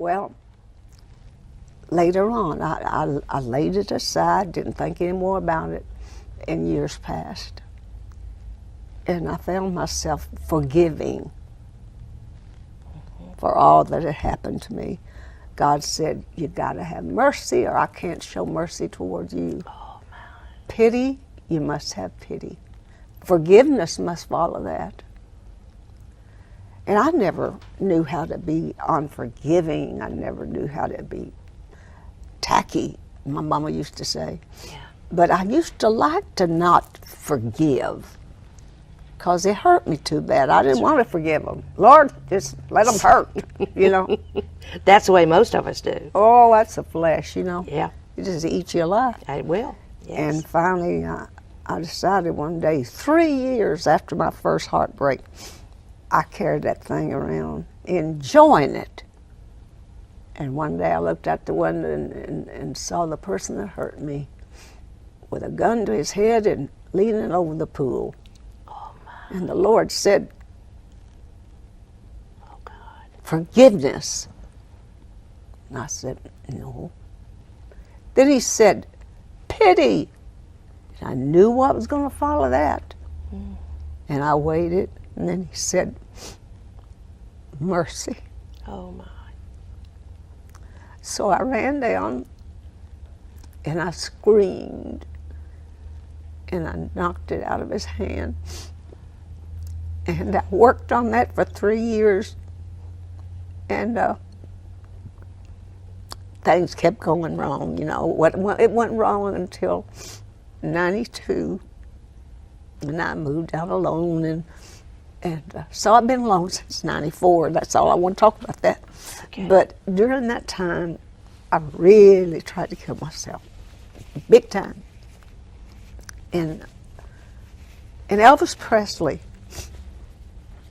Well, later on, I laid it aside, didn't think any more about it, and years passed. And I found myself forgiving for all that had happened to me. God said, you got to have mercy or I can't show mercy towards you. Oh, my. Pity, you must have pity. Forgiveness must follow that. And I never knew how to be unforgiving. I never knew how to be tacky, my mama used to say. Yeah. But I used to like to not forgive because it hurt me too bad. I didn't want to forgive them. Lord, just let them hurt, you know. That's the way most of us do. Oh, that's the flesh, you know. Yeah. It just eats you alive. It will. Yes. And finally, I decided one day, 3 years after my first heartbreak, I carried that thing around, enjoying it. And one day I looked out the window and saw the person that hurt me with a gun to his head and leaning over the pool. Oh, my. And the Lord said, Oh, God. forgiveness. And I said, no. Then he said, pity. And I knew what was going to follow that. And I waited, and then he said, mercy. Oh, my. So I ran down, and I screamed, and I knocked it out of his hand. And I worked on that for 3 years, and things kept going wrong, you know. It went wrong until 92, and I moved out alone, and so I've been alone since 94. That's all I want to talk about that. Okay. But during that time, I really tried to kill myself, big time. And Elvis Presley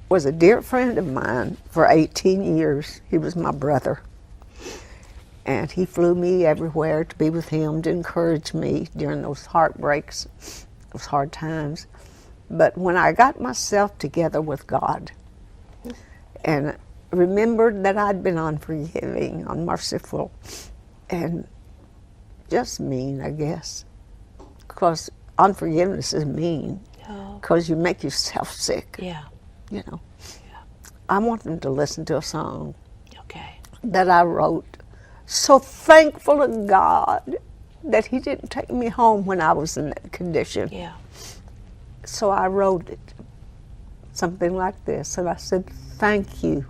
was a dear friend of mine for 18 years. He was my brother. And he flew me everywhere to be with him, to encourage me during those heartbreaks, those hard times. But when I got myself together with God and remembered that I'd been unforgiving, unmerciful, and just mean, I guess, because unforgiveness is mean, because you make yourself sick, Yeah. you know. Yeah. I want them to listen to a song Okay. that I wrote. So thankful to God that he didn't take me home when I was in that condition. Yeah. So I wrote it, something like this, and I said, thank you,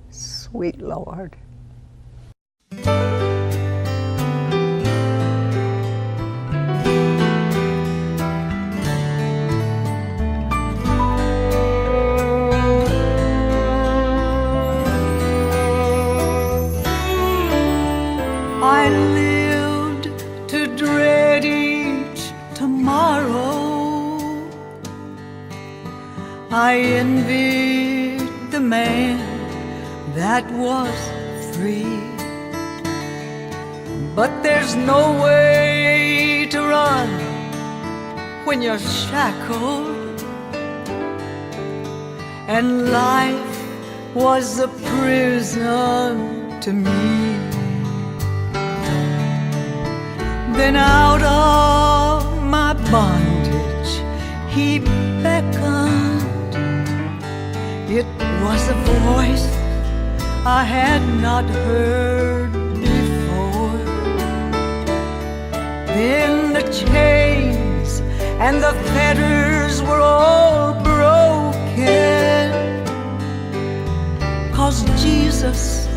sweet Lord. I lived to dread each tomorrow. I envied the man that was free. But there's no way to run when you're shackled, and life was a prison to me. Then out of my bondage he beckoned. It was a voice I had not heard before. Then the chains and the fetters were all broken, 'cause Jesus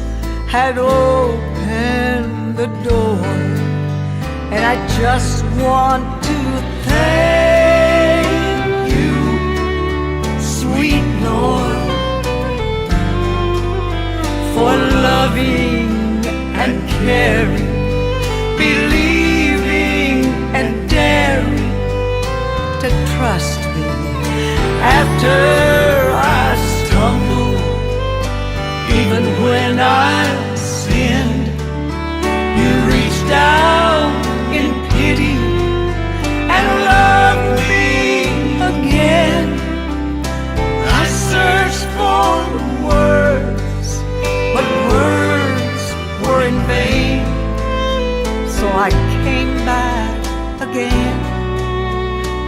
had opened the door. And I just want to thank you, sweet Lord, for loving and caring, believing and daring to trust me after I stumbled. Even when I sinned, you reached down in pity and loved me again. I searched for words, but words again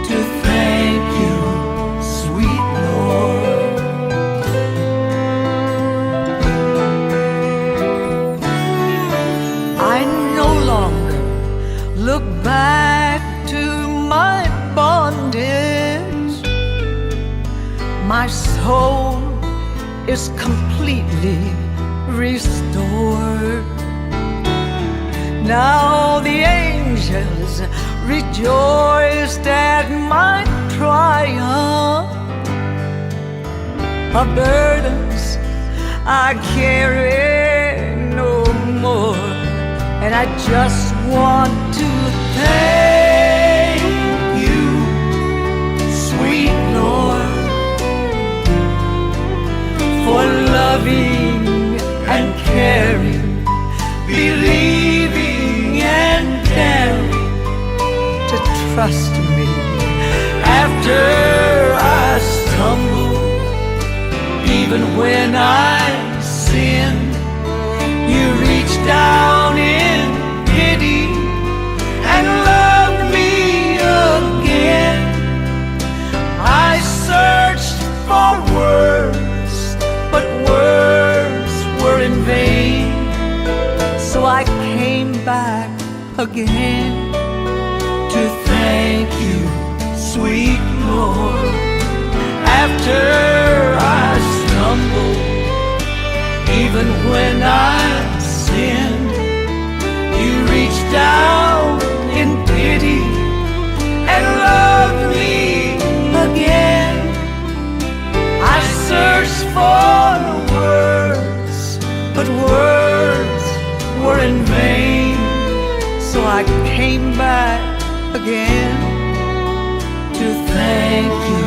to thank you, sweet Lord. I no longer look back to my bondage. My soul is completely restored. Now the angels rejoiced at my triumph. Of burdens I carry no more, and I just want to thank you, sweet Lord, for loving and caring, believing and daring to trust me after I stumble. Even when I sin, you reach down in pity and love me again. I searched for words, but words were in vain. So I came back again to thank you, sweet Lord. After I stumble, even when I sin, you reach down in pity and love me again. I searched for words, but words were in vain. So I came back again to thank you,